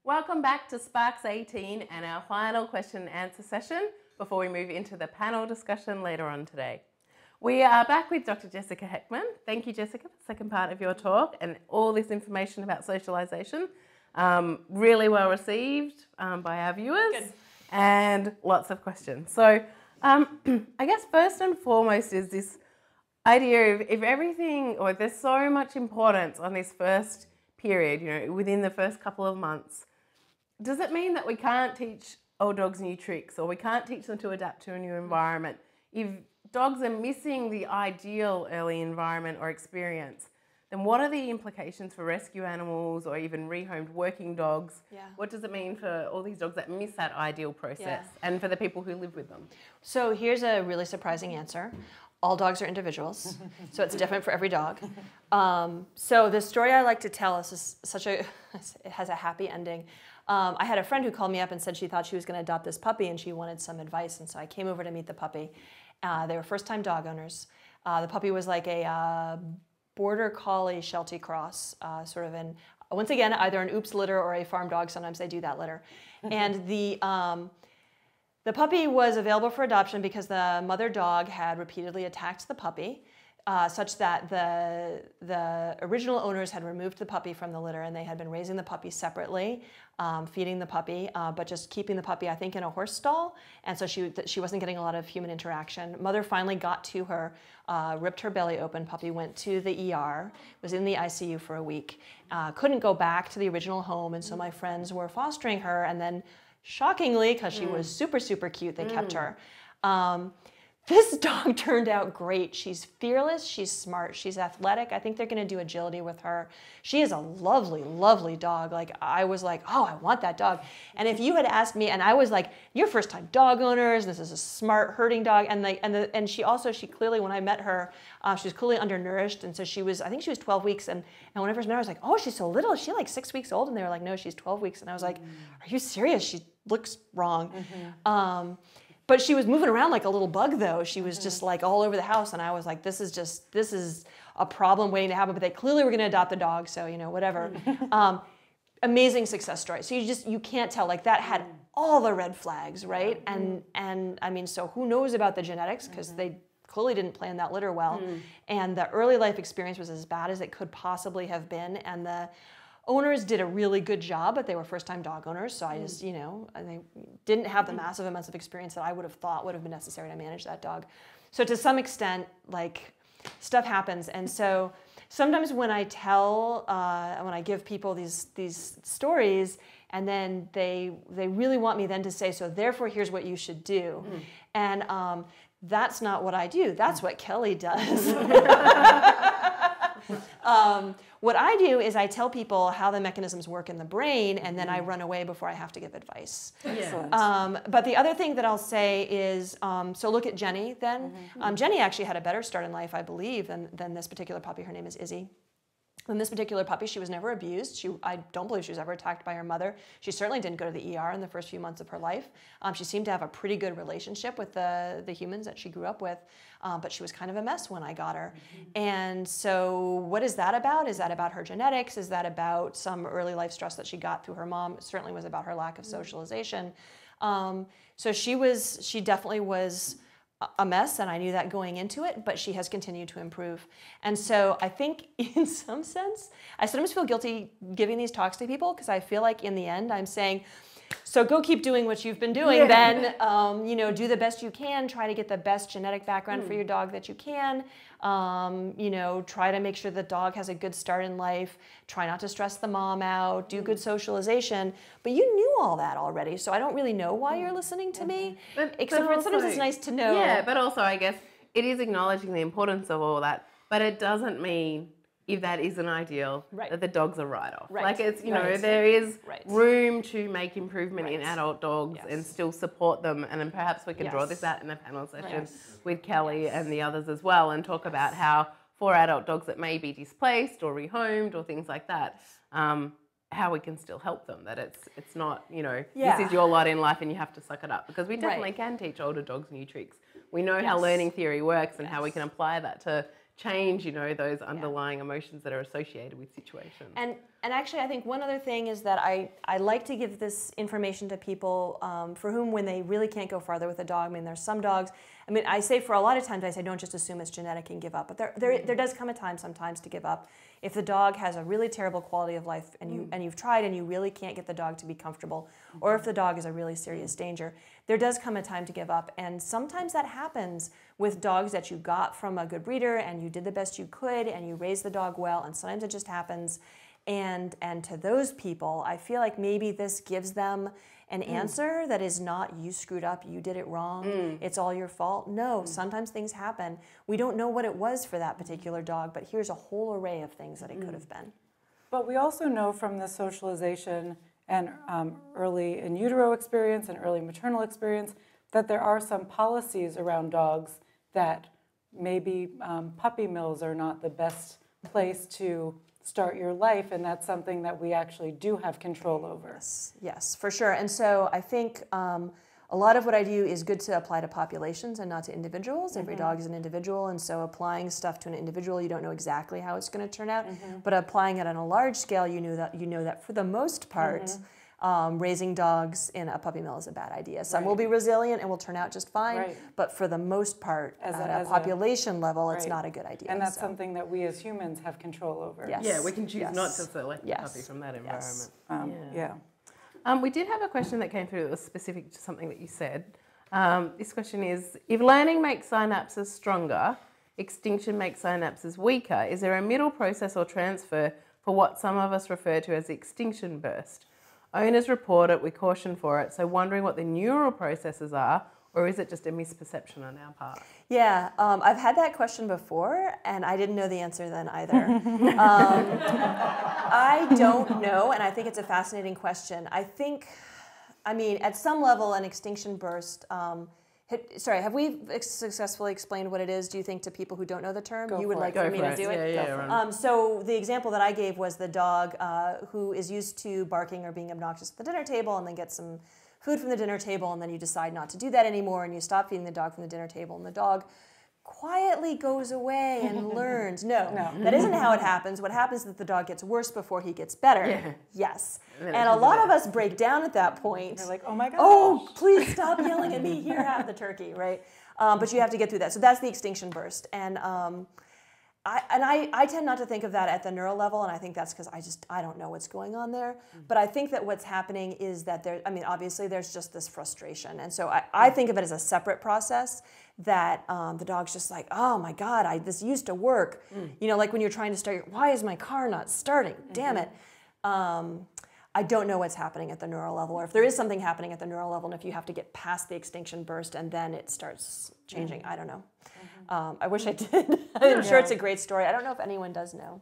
Welcome back to Sparks 18 and our final question and answer session before we move into the panel discussion later on today. We are back with Dr. Jessica Hekman. Thank you, Jessica, for the second part of your talk and all this information about socialization. Really well received by our viewers. Good. And lots of questions. So I guess first and foremost is this idea of if everything, or there's so much importance on this first period, you know, within the first couple of months, does it mean that we can't teach old dogs new tricks, or we can't teach them to adapt to a new environment? If dogs are missing the ideal early environment or experience, then what are the implications for rescue animals or even rehomed working dogs? Yeah. What does it mean for all these dogs that miss that ideal process and for the people who live with them? So here's a really surprising answer. All dogs are individuals, so it's different for every dog. So the story I like to tell is it has a happy ending. I had a friend who called me up and said she thought she was going to adopt this puppy and she wanted some advice, and so I came over to meet the puppy. They were first-time dog owners. The puppy was like a border collie Sheltie cross, sort of once again, either an oops litter or a farm dog. Sometimes they do that litter. And the puppy was available for adoption because the mother dog had repeatedly attacked the puppy, such that the original owners had removed the puppy from the litter, and they had been raising the puppy separately, feeding the puppy, but just keeping the puppy, I think, in a horse stall. And so she wasn't getting a lot of human interaction. Mother finally got to her, ripped her belly open. Puppy went to the ER, was in the ICU for a week, couldn't go back to the original home, and so my friends were fostering her, and then shockingly, because she was super, super cute, they kept her. This dog turned out great. She's fearless, she's smart, she's athletic. I think they're gonna do agility with her. She is a lovely, lovely dog. Like, I was like, oh, I want that dog. And if you had asked me, and I was like, you're first time dog owners, this is a smart herding dog. And she clearly, when I met her, she was clearly undernourished. And so I think she was 12 weeks. And when I first met her, I was like, oh, she's so little. Is she like 6 weeks old? And they were like, no, she's 12 weeks. And I was like, are you serious? She looks wrong. But she was moving around like a little bug, though. She was just like all over the house, and I was like, this is a problem waiting to happen. But they clearly were going to adopt the dog, so, you know, whatever. Amazing success story. So you can't tell, like, that had all the red flags, right? And I mean, so who knows about the genetics, because they clearly didn't plan that litter well. And the early life experience was as bad as it could possibly have been, and the owners did a really good job, but they were first-time dog owners, so I just, you know, they didn't have the massive amounts of experience that I would have thought would have been necessary to manage that dog. So to some extent, like, stuff happens. And so sometimes when I when I give people these stories, and then they really want me then to say, so therefore here's what you should do. And that's not what I do. That's what Kelly does. What I do is I tell people how the mechanisms work in the brain, and then I run away before I have to give advice. But the other thing that I'll say is, so look at Jenny then. Jenny actually had a better start in life, I believe, than this particular puppy. Her name is Izzy. In this particular puppy, she was never abused. I don't believe she was ever attacked by her mother. She certainly didn't go to the ER in the first few months of her life. She seemed to have a pretty good relationship with the humans that she grew up with, but she was kind of a mess when I got her. And so what is that about? Is that about her genetics? Is that about some early life stress that she got through her mom? It certainly was about her lack of socialization. So she definitely was a mess, and I knew that going into it, but she has continued to improve. And so I think in some sense, I sometimes feel guilty giving these talks to people, because I feel like in the end I'm saying, so go keep doing what you've been doing then, you know, do the best you can, try to get the best genetic background for your dog that you can, you know, try to make sure the dog has a good start in life, try not to stress the mom out, do good socialization. But you knew all that already, so I don't really know why you're listening to me, except for sometimes it's nice to know. Yeah, but also I guess it is acknowledging the importance of all that, but it doesn't mean, if that isn't ideal, that the dogs are write-off. Like, it's, you know, there is room to make improvement in adult dogs and still support them. And then perhaps we can draw this out in a panel session with Kelly and the others as well, and talk about how for adult dogs that may be displaced or rehomed or things like that, how we can still help them, that it's not, you know, this is your lot in life and you have to suck it up, because we definitely can teach older dogs new tricks. We know how learning theory works and how we can apply that to change, you know, those underlying emotions that are associated with situations. And actually, I think one other thing is that I like to give this information to people for whom, when they really can't go farther with a dog. I mean, there's some dogs. I mean, I say for a lot of times, I say don't just assume it's genetic and give up. But there does come a time sometimes to give up. If the dog has a really terrible quality of life and you've tried and you really can't get the dog to be comfortable, or if the dog is a really serious danger, there does come a time to give up. And sometimes that happens with dogs that you got from a good breeder and you did the best you could and you raised the dog well, and sometimes it just happens. And to those people, I feel like maybe this gives them an answer that is not, you screwed up, you did it wrong, it's all your fault. No, sometimes things happen. We don't know what it was for that particular dog, but here's a whole array of things that it could have been. But we also know from the socialization and early in utero experience and early maternal experience that there are some policies around dogs that maybe puppy mills are not the best place to start your life, and that's something that we actually do have control over. Yes, for sure. And so I think a lot of what I do is good to apply to populations and not to individuals. Every dog is an individual, and so applying stuff to an individual, you don't know exactly how it's going to turn out. But applying it on a large scale, you know that for the most part, raising dogs in a puppy mill is a bad idea. Some will be resilient and will turn out just fine, but for the most part, at a population level, it's not a good idea. And that's something that we as humans have control over. Yes. Yeah, we can choose not to select a puppy from that environment. We did have a question that came through that was specific to something that you said. This question is, if learning makes synapses stronger, extinction makes synapses weaker, is there a middle process or transfer for what some of us refer to as the extinction burst? Owners report it, we caution for it, so wondering what the neural processes are, or is it just a misperception on our part? Yeah, I've had that question before, and I didn't know the answer then either. I don't know, and I think it's a fascinating question. I mean, at some level, an extinction burst, have we successfully explained what it is, do you think, to people who don't know the term? You would like for me to do it? Yeah, so the example that I gave was the dog who is used to barking or being obnoxious at the dinner table and then gets some food from the dinner table, and then you decide not to do that anymore and you stop feeding the dog from the dinner table, and the dog quietly goes away and learns. No, that isn't how it happens. What happens is that the dog gets worse before he gets better. Yes. And a lot of us break down at that point. You're like, oh my gosh. Oh, please stop yelling at me. Here, have the turkey, right? But you have to get through that. So that's the extinction burst. And I tend not to think of that at the neural level, and I think that's because I don't know what's going on there. But I think that what's happening is that obviously there's just this frustration. And so I think of it as a separate process that the dog's just like, oh my God, this used to work. You know, like when you're trying to start, why is my car not starting? Damn it. I don't know what's happening at the neural level, or if there is something happening at the neural level, and if you have to get past the extinction burst and then it starts changing. I don't know. I wish I did. I'm sure it's a great story. I don't know if anyone does know.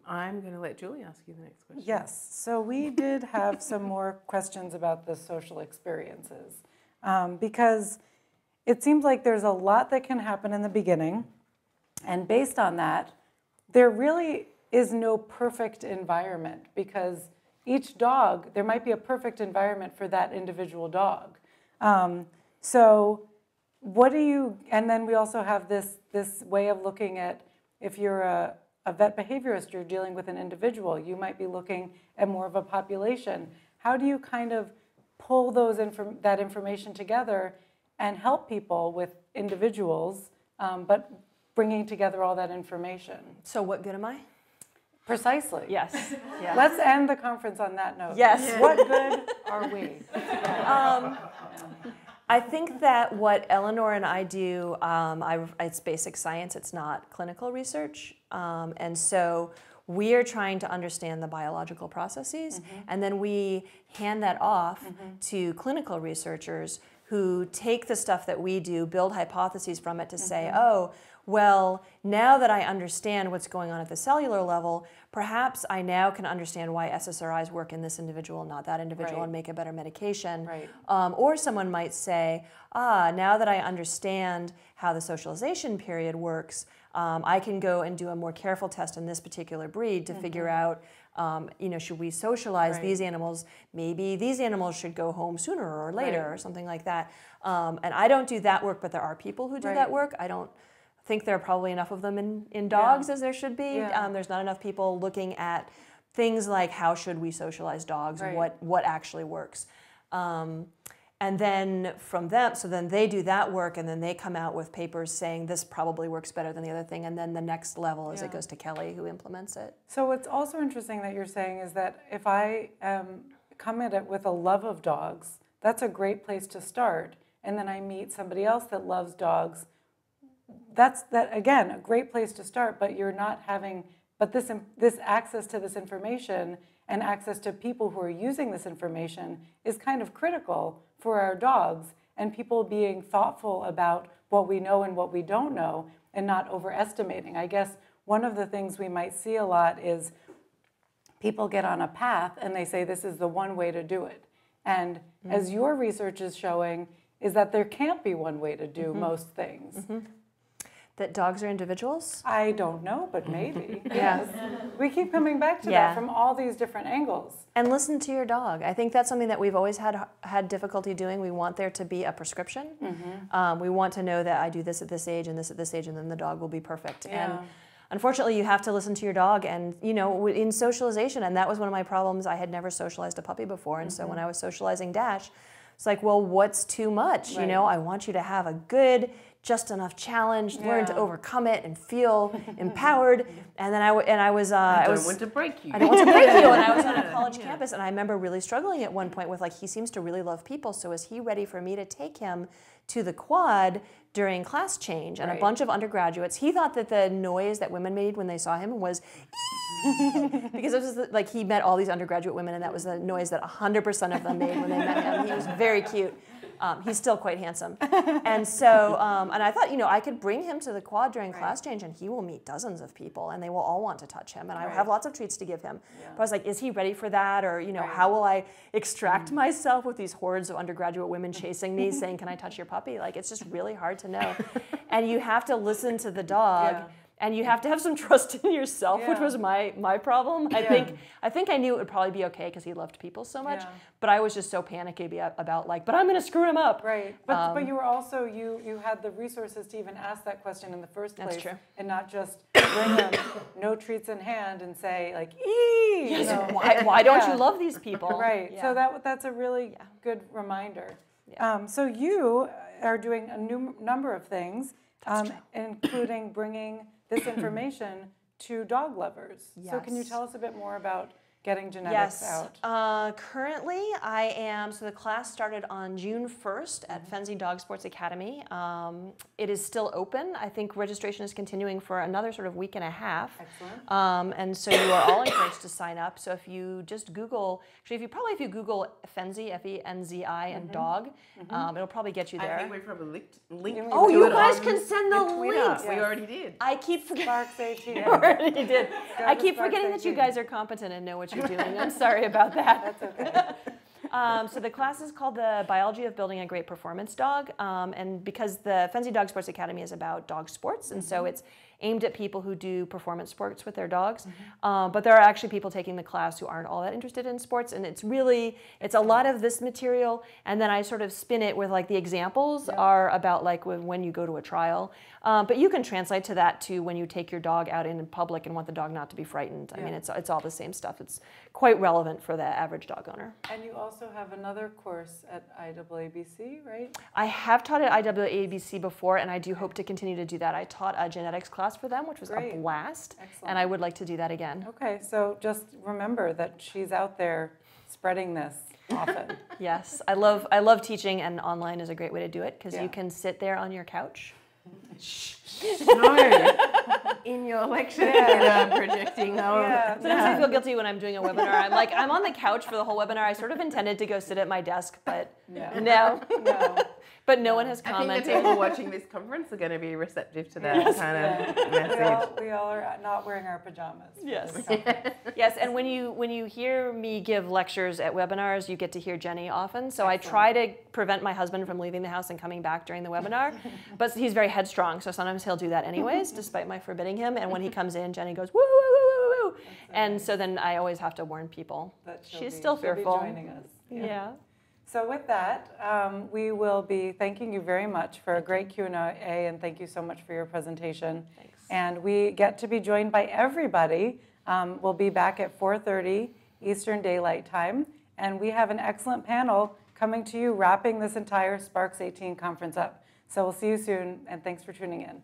I'm going to let Julie ask you the next question. Yes, so we did have some more questions about the social experiences because it seems like there's a lot that can happen in the beginning, and based on that, there really is no perfect environment, because each dog, there might be a perfect environment for that individual dog. So what do you, and then we also have this way of looking at, if you're a vet behaviorist, you're dealing with an individual, you might be looking at more of a population. How do you kind of pull that information together and help people with individuals, but bringing together all that information? So what good am I? Precisely. Yes. Yeah. Let's end the conference on that note. Yes. What good are we? I think that what Eleanor and I do, it's basic science, it's not clinical research. And so we are trying to understand the biological processes, and then we hand that off to clinical researchers who take the stuff that we do, build hypotheses from it to say, oh, well, now that I understand what's going on at the cellular level, perhaps I now can understand why SSRIs work in this individual, not that individual, and make a better medication. Or someone might say, now that I understand how the socialization period works, I can go and do a more careful test in this particular breed to figure out, should we socialize these animals? Maybe these animals should go home sooner or later or something like that. And I don't do that work, but there are people who do that work. I don't think there are probably enough of them in dogs as there should be. There's not enough people looking at things like how should we socialize dogs, what actually works. And then from them, so then they do that work, and then they come out with papers saying this probably works better than the other thing, and then the next level is it goes to Kelly, who implements it. So what's also interesting that you're saying is that if I come at it with a love of dogs, that's a great place to start, and then I meet somebody else that loves dogs. That's again a great place to start, but you're not having this access to this information and access to people who are using this information is kind of critical for our dogs, and people being thoughtful about what we know and what we don't know and not overestimating. I guess one of the things we might see a lot is people get on a path and they say this is the one way to do it. And as your research is showing, is that there can't be one way to do most things. That dogs are individuals? I don't know, but maybe. Yes. We keep coming back to that from all these different angles. And listen to your dog. I think that's something that we've always had difficulty doing. We want there to be a prescription. We want to know that I do this at this age and this at this age, and then the dog will be perfect. And unfortunately, you have to listen to your dog. And in socialization, and that was one of my problems. I had never socialized a puppy before, and so when I was socializing Dash, it's like, well, what's too much? I want you to have a good, just enough challenge, learn to overcome it and feel empowered. And then I don't want to break you. I don't want to break you. And I was on a college campus, and I remember really struggling at one point with he seems to really love people. So is he ready for me to take him to the quad during class change? And a bunch of undergraduates, he thought that the noise that women made when they saw him was because it was he met all these undergraduate women, and that was the noise that 100% of them made when they met him. He was very cute. He's still quite handsome. And so, and I thought, I could bring him to the quad during class change, and he will meet dozens of people, and they will all want to touch him, and I have lots of treats to give him. But I was like, is he ready for that? Or, how will I extract myself with these hordes of undergraduate women chasing me, saying, can I touch your puppy? It's just really hard to know. And you have to listen to the dog. And you have to have some trust in yourself, which was my problem. I think I knew it would probably be okay because he loved people so much, but I was just so panicky about but I'm going to screw him up. Right, but you were also, you had the resources to even ask that question in the first place. That's true. And not just bring them no treats in hand and say ee! Yes, why don't you love these people? Right, so that's a really good reminder. So you are doing a number of things, including bringing this information to dog lovers. Yes. So can you tell us a bit more about getting genetics out? Currently I am, so the class started on June 1st at Fenzi Dog Sports Academy. It is still open. I think registration is continuing for another sort of week and a half. Excellent. And so you are all encouraged to sign up. So if you just Google, actually if you Google Fenzi, F-E-N-Z-I, and dog, it'll probably get you there. I think we probably linked Oh, to you it guys on can send the Twitter. links. We already did. I keep forgetting. SPARCS 18. You already did. I keep SPARCS forgetting that you 18. guys are competent and know what you're doing. I'm sorry about that. That's okay. So the class is called the Biology of Building a Great Performance Dog, and because the Fenzi Dog Sports Academy is about dog sports, and so it's aimed at people who do performance sports with their dogs, but there are actually people taking the class who aren't all that interested in sports, and it's a lot of this material, and then I sort of spin it with the examples are about when you go to a trial, but you can translate to that too when you take your dog out in public and want the dog not to be frightened. I mean, it's all the same stuff. It's quite relevant for the average dog owner. And you also have another course at IAABC, right? I have taught at IAABC before, and I do hope to continue to do that. I taught a genetics class for them, which was a blast. Excellent. And I would like to do that again. Okay, so just remember that she's out there spreading this often. Yes, I love teaching, and online is a great way to do it because you can sit there on your couch. No, in your lecture, I'm projecting. Sometimes I feel guilty when I'm doing a webinar. I'm on the couch for the whole webinar. I sort of intended to go sit at my desk, but no. But no one has I think the commented. people watching this conference are going to be receptive to that kind of message. We all are not wearing our pajamas. for Yes. this conference. Yes, and when you hear me give lectures at webinars, you get to hear Jenny often. So I try to prevent my husband from leaving the house and coming back during the webinar. But he's very headstrong, so sometimes he'll do that anyways, despite my forbidding him. And when he comes in, Jenny goes, woo, woo, woo, woo, woo. And so then I always have to warn people. She's still fearful. She'll be joining us. Yeah. So with that, we will be thanking you very much for a great Q&A, and thank you so much for your presentation. Thanks. And we get to be joined by everybody. We'll be back at 4:30 Eastern Daylight Time, and we have an excellent panel coming to you, wrapping this entire SPARCS 18 conference up. So we'll see you soon, and thanks for tuning in.